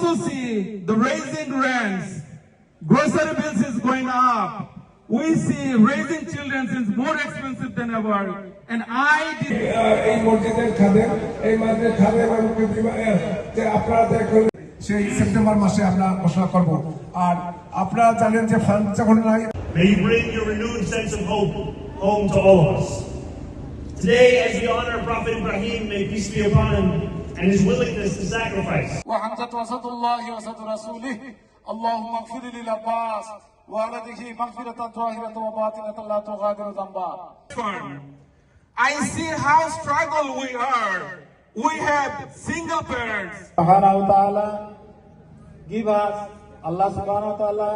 also see the raising rents. Grocery bills is going up. We see raising children is more expensive than ever. And এই মসজিদের খাদেম, এই মসজিদের খাদেম এবং যে আপনারা দেখুন সেই সেপ্টেম্বর মাসে আমরা ঘোষণা করব। আর আপনারা জানেন যে ফান্ড যখন নাই, may you bring your renewed sense of hope home to all of us. Today, as we honor Prophet Ibrahim, may peace be upon him, and his willingness to sacrifice. وحمزة وسط الله وسط رسوله اللهم اغفر للعباس وولده مغفرة ظاهرة وباطنة لا تغادر ذنبا. I see how struggle we are. We have single parents. Subhanahu wa ta'ala give us, Allah subhanahu wa ta'ala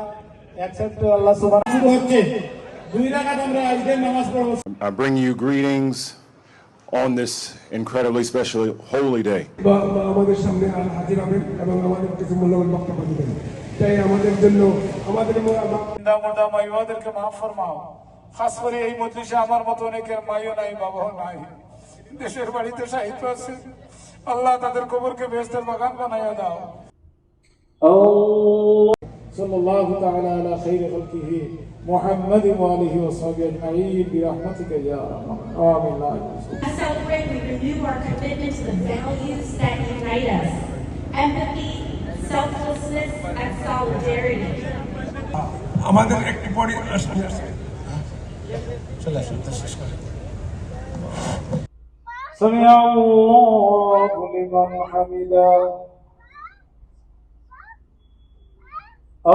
accept Allah subhanahu wa ta'ala. I bring you greetings on this incredibly special holy day. আমাদের সামনে হাজির হবেন এবং আমাদের কিছু মূল্যবান বক্তব্য দিবেন। তাই আমাদের জন্য আমাদের মাইওয়াদেরকে মাফ ফরমাও। খাস করে এই মজলিসে আমার মতো অনেকের মাইও নাই, বাবাও নাই, দেশের বাড়িতে সাহিত্য আছে, আল্লাহ তাদের কবরকে বেহেশতের বাগান বানাইয়া দাও। সাল্লাল্লাহু তাআলা আলা খাইরি খালকিহি মুহাম্মাদ ওয়া আলিহি ওয়া সাহবিহি আজমাইন বিরহমাতিকা ইয়া আরহামার রাহিমিন। As celebrate, we renew our commitment to the values that unite us: empathy, selflessness, and solidarity. আমাদের একটি পরিবার سمع الله لمن حمده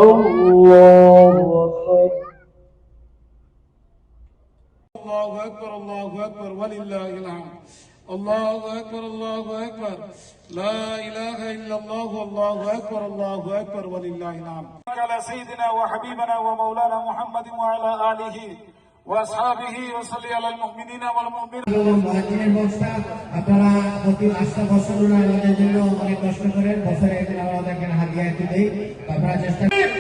الله أكبر الله أكبر الله أكبر ولله الحمد الله أكبر الله أكبر لا إله إلا الله والله أكبر الله أكبر ولله الحمد. على سيدنا وحبيبنا ومولانا محمد وعلى آله وأصحابه وصلي على المؤمنين والمؤمنات. আপনারা প্রতি 8 বছর আমাদের জন্য অনেক কষ্ট করেন, বছরে একদিন আমাদেরকে হাদিয়া একটু দেই, আপনারা চেষ্টা করেন।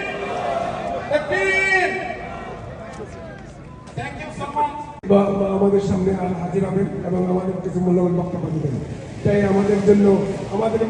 আমাদের সামনে হাজির হবেন এবং আমাদের কিছু মূল্যবান বক্তব্য দিবেন। তাই আমাদের জন্য আমাদের